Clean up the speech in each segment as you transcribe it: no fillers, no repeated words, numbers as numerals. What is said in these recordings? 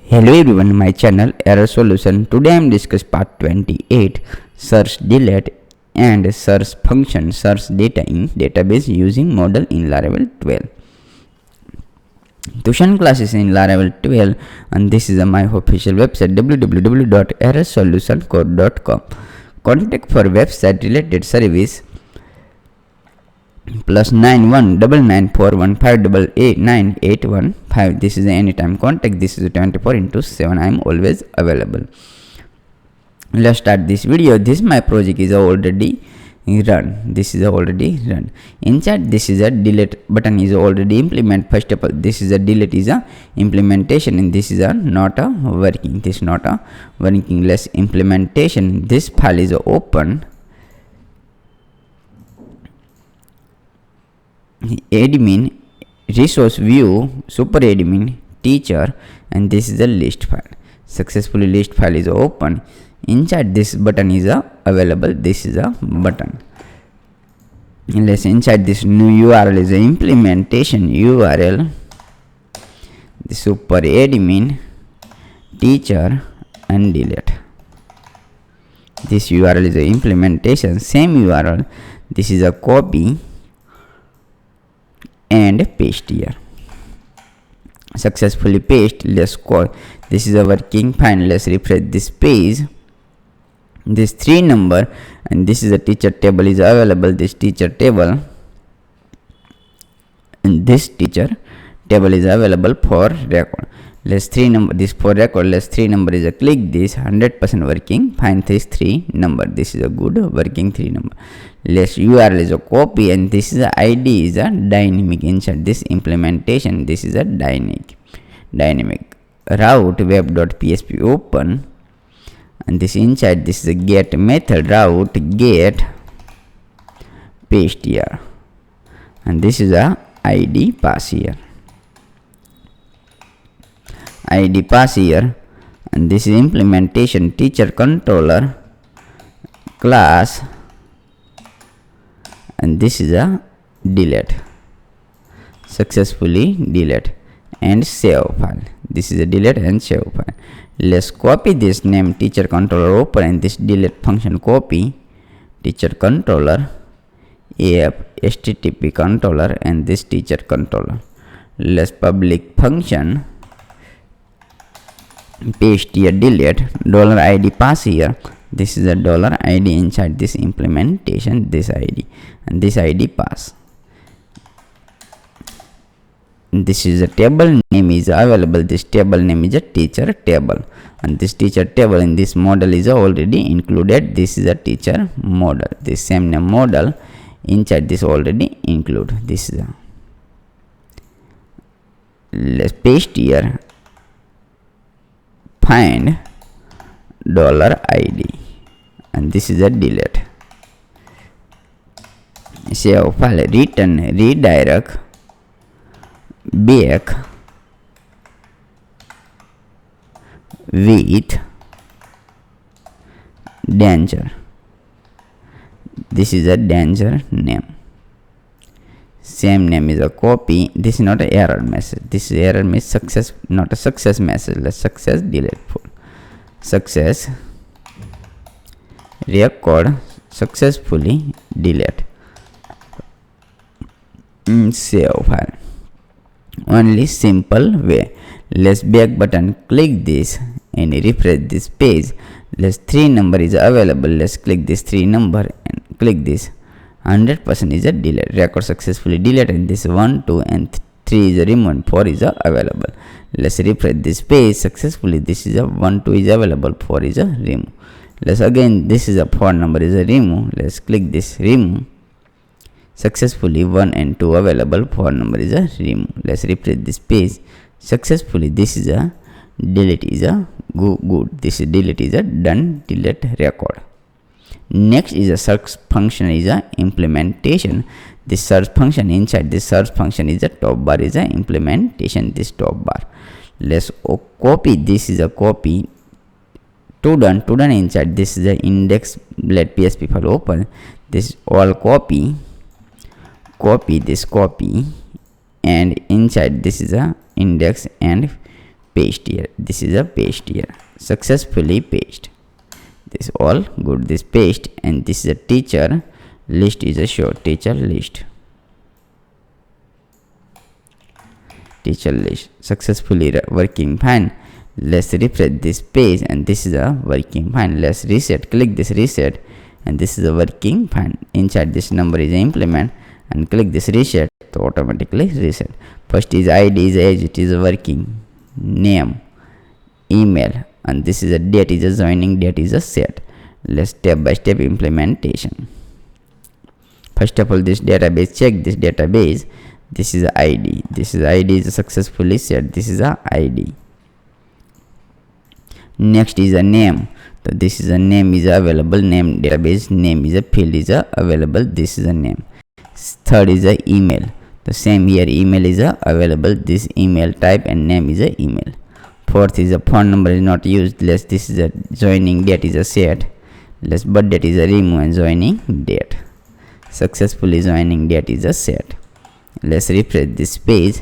Hello everyone, my channel Error Solution. Today I am discuss part 28, search delete and search function search data in database using model in Laravel 12. Tuition classes in Laravel 12, and this is my official website www.errorsolutioncode.com. Contact for website related service +919941588985. This is the anytime contact. This is 24/7. I am always available. Let's start this video. This my project is already run. Inside this is a delete button is already implement. First of all, this is a delete is a implementation, and this is a not a working. This not a working less implementation. This file is open. Admin, resource view, super admin, teacher, and this is the list file. Successfully list file is open. Inside this button is available. This is a button. Let's inside this new URL is a implementation URL. The super admin, teacher, and delete. This URL is a implementation. Same URL. This is a copy and paste here. Successfully paste. Let's call this is a working fine. Let's refresh this page. This 3 number and this is a teacher table is available. This teacher table and this teacher table is available for record. Let's 3 number this for record. Let's 3 number is a click this 100% working. Find this 3 number. This is a good working 3 number. Let's URL is a copy, and this is a ID is a dynamic. Inside this implementation, this is a dynamic route web.php open, and this inside this is a get method route get paste here, and this is a ID pass here. ID pass here, and this is implementation teacher controller class, and this is a delete. Successfully delete and save file. This is a delete and save file. Let's copy this name teacher controller open, and this delete function copy teacher controller af http controller and this teacher controller. Let's public function paste here delete $id pass here. This is a $id inside this implementation, this ID and this ID pass. This is a table name is available. This table name is a teacher table, and this teacher table in this model is already included. This is a teacher model. This same name model inside this already include. This is a let's paste here find $id, and this is a delete. Save file, return, redirect back with danger. This is a danger name. Same name is a copy. This is not an error message. This is error message success, not a success message. Let's success delete full. Success record successfully delete. Save file. Only simple way. Let's back button click this and refresh this page. Let's 3 number is available. Let's click this 3 number and click this 100% is a delete. Record successfully delete, and this 1 2 and 3 is a removed, 4 is available. Let's refresh this page successfully. This is a 1 2 is available, 4 is a remove. Let's again this is a 4 number is a remove. Let's click this remove. Successfully 1 and 2 available, 4 number is a remove. Let's refresh this page successfully. This is a delete is a good. This is delete is a done delete record. Next is a search function is a implementation. This search function inside this search function is a top bar is a implementation. This top bar. Let's copy. This is a copy. To done inside this is a index. Let PHP file open. This all copy this copy, and inside this is a index and paste here. This is a paste here. Successfully paste. This all good. This paste, and this is a teacher list is a show. Teacher list. Teacher list successfully working fine. Let's refresh this page, and this is a working fine. Let's reset. Click this reset, and this is a working fine. Inside this number is implement, and click this reset to automatically reset. First is ID is age, it is working. Name, email, and this is a date is a joining, date is a set. Let's step by step implementation. First of all, this database, check this database. This is a ID. This is ID is successfully set. This is a ID. Next is a name. So this is a name is available. Name database name is a field is a available. This is a name. Third is a email. The same here email is a available. This email type and name is a email. Fourth is a phone number is not used. Less this is a joining date is a set. Less birth date is a remove and joining date. Successfully joining date is a set. Let's refresh this page,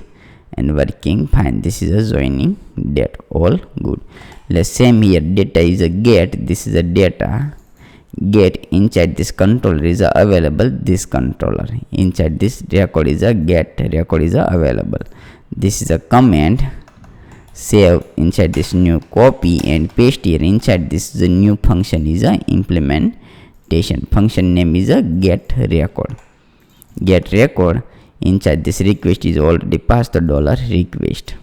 and working fine. This is a joining date, all good. Let's same here data is a get. This is a data get. Inside this controller is a available. This controller inside this record is a get. Record is a available. This is a command. Save inside this new copy and paste here. Inside this the new function is a implementation. Function name is a get record. Get record. Inside this request is already passed the $request.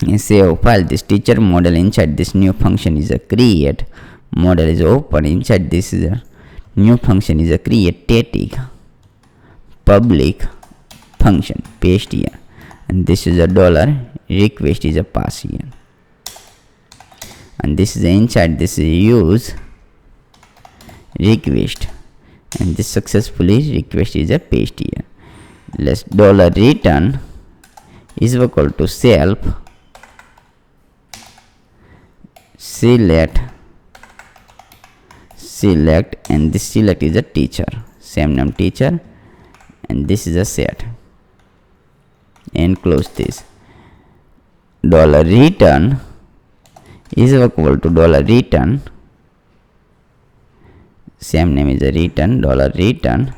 In save file, this teacher model inside this new function is a create. Model is open. Inside this is a new function is a create static public function. Paste here, and this is a $request is a pass here, and this is inside this is use request, and this successfully request is a paste here. Let's $return is equal to self select, and this select is a teacher, same name teacher, and this is a set, and close this. $return is equal to $return, same name is a return, $return,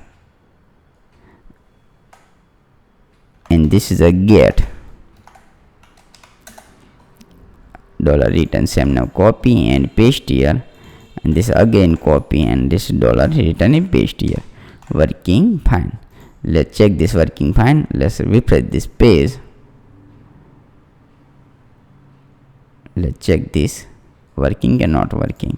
and this is a get. $return, same now copy and paste here, and this again copy, and this $return and paste here. Working fine. Let's check this working fine. Let's refresh this page. Let's check this working and not working.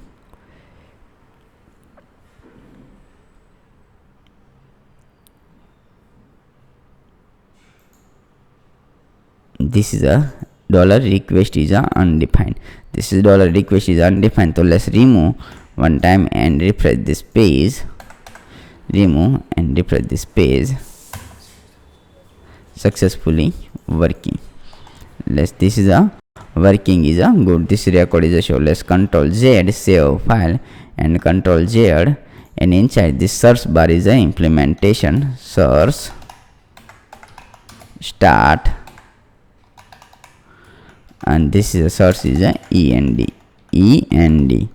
This is a $request is a undefined. This is $request is undefined. So let's remove one time and refresh this page. Remove and refresh this page. Successfully working. This is a working is a good. This record is a show. Let's Control Z save file, and Control Z, and inside this search bar is a implementation. Search start, and this is a search is a END.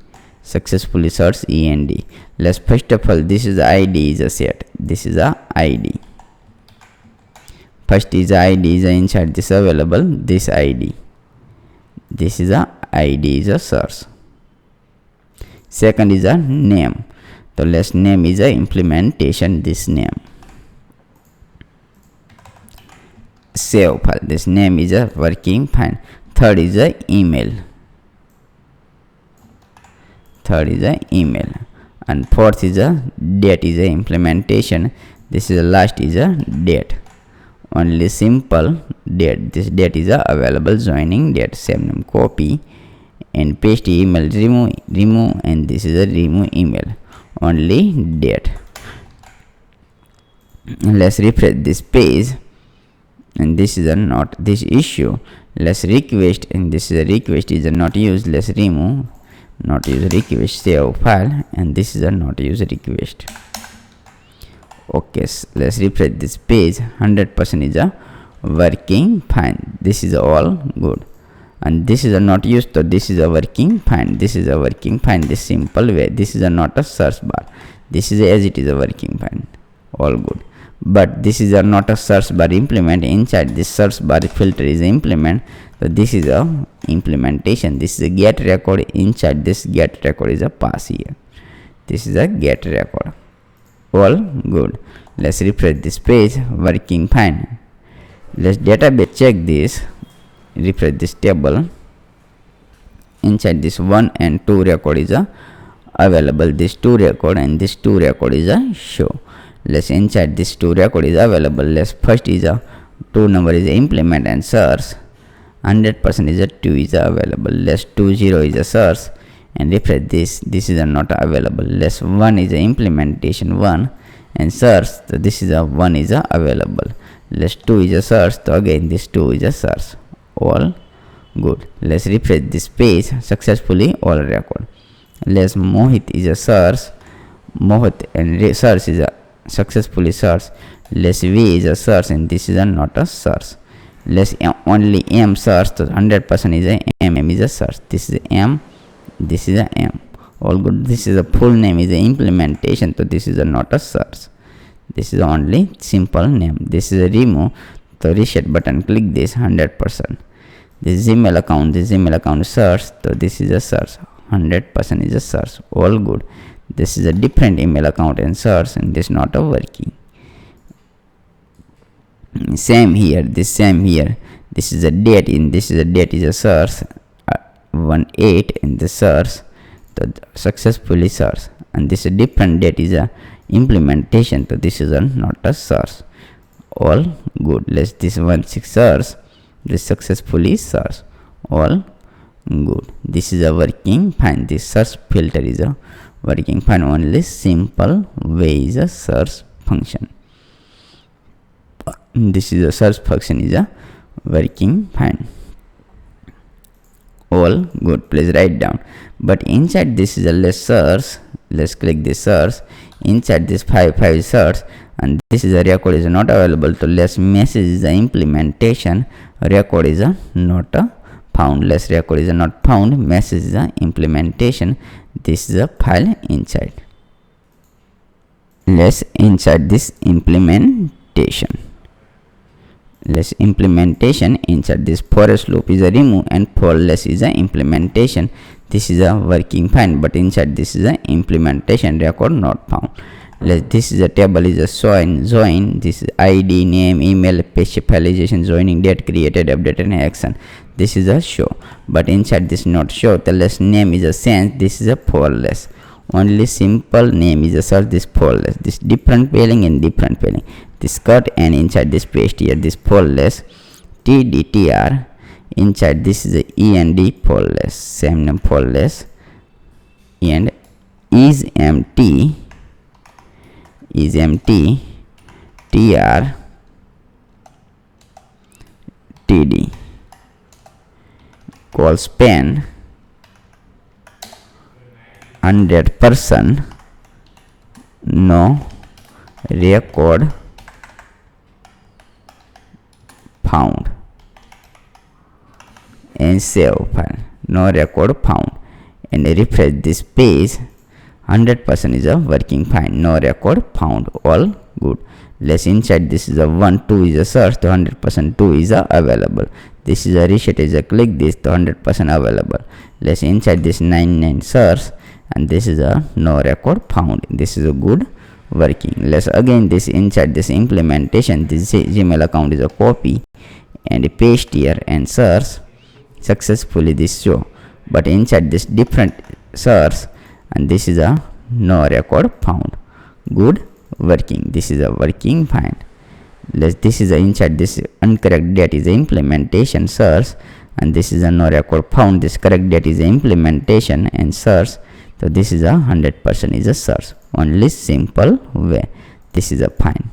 Successfully search END. Let's first of all, this is the ID is a set. This is a ID. First is ID is a inside this available. This ID. This is a ID is a search. Second is a name. So let's name is a implementation. This name. Save file. This name is a working fine. Third is a email. And fourth is a date is a implementation. This is the last is a date. Only simple date. This date is a available joining date. Same name copy and paste email, remove, and this is a remove email. Only date. Let's refresh this page, and this is a not this issue. Let's request, and this is a request is a not used. Let's remove not use request, save file, and this is a not use request. Okay, so let's refresh this page. 100% is a working fine. This is all good. And this is a not used, so this is a working fine. This is a working fine. This simple way. This is a not a search bar. This is as it is a working fine. All good. But this is a not a search bar implement. Inside this search bar filter is a implement. So this is a implementation. This is a get record. Inside this get record is a pass here. This is a get record. All good. Let's refresh this page. Working fine. Let's database check this. Refresh this table. Inside this 1 and 2 record is a available. This 2 record and this 2 record is a show. Let's inside this 2 record is available. Let's first is a 2 number is a implement and search. 100% is a 2 is available. Let's 20 is a search and refresh this. This is a not available. Let's 1 is a implementation 1 and search. So this is a 1 is a available. Let's 2 is a search. So again this 2 is a search. All good. Let's refresh this page. Successfully all record. Let's Mohit is a search. Mohit and search is a successfully search. Let's V is a search and this is a not a search. Let's only M search. So 100% is a M is a search. This is a M. This is a M. All good. This is a full name is a implementation. So this is a not a search. This is only simple name. This is a remove. So reset button. Click this 100%. This Gmail account search. So this is a search. 100% is a search. All good. This is a different email account and search and this not a working. Same here. This is a date in this is a date is a search. 1/8 in the search. So successfully search and this is a different date is a implementation. So this is a not a search. All good. Let's this 1/6 search. This successfully search. All good. This is a working fine. This search filter is a working fine. Only simple way is a search function. This is a search function is a working fine. All good. Please write down. But inside this is a let's search. Let's click this search. Inside this 5 search and this is a record is not available. So let's message is the implementation. Record is a not a found. Let's record is a not found. Message is a implementation. This is a file inside. Let's inside this implementation. Let's implementation inside this forest loop is a remove and for less is a implementation. This is a working fine, but inside this is a implementation record not found. This is a table is a join. This is ID, name, email, specialization, joining date, created, updated, and action. This is a show, but inside this not show. The less name is a sense. This is a for less. Only simple name is a search. This for less. This different spelling and different spelling. This cut and inside this paste here. This for less. TDTR. Inside this is a END for less. Same name for less. And is empty. Is empty. TR. TD. Call span 100% no record found and save file. No record found and refresh this page. 100% is a working fine. No record found. All good. Let's inside this is a 1 2 is a search. The 100% 2 is a available. This is a reset is a click this. The 100% available. Let's inside this 99 search and this is a no record found. This is a good working. Let's again this inside this implementation. This Gmail account is a copy and paste here and search. Successfully this show, but inside this different search and this is a no record found. Good working. This is a working fine. This is a inside this incorrect date is a implementation search and this is a no record found. This correct date is a implementation and search. So this is a 100% is a search. Only simple way. This is a fine.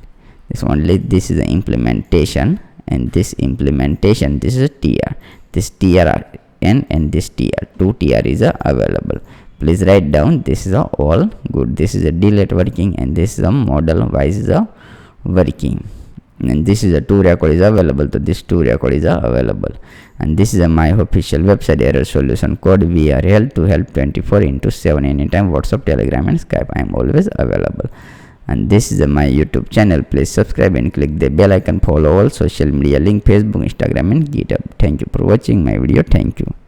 This is a implementation and this implementation. This is a TR. This TR and this TR. 2 TR is a available. Please write down. This is a all good. This is a delete working and this is a model wise is a working. and this is a 2 record is available, so this 2 record is available. And this is my official website error solution code. We are here to help 24/7 anytime, WhatsApp, Telegram and Skype. I am always available. And this is my YouTube channel. Please subscribe and click the bell icon. Follow all social media link, Facebook, Instagram and GitHub. Thank you for watching my video. Thank you.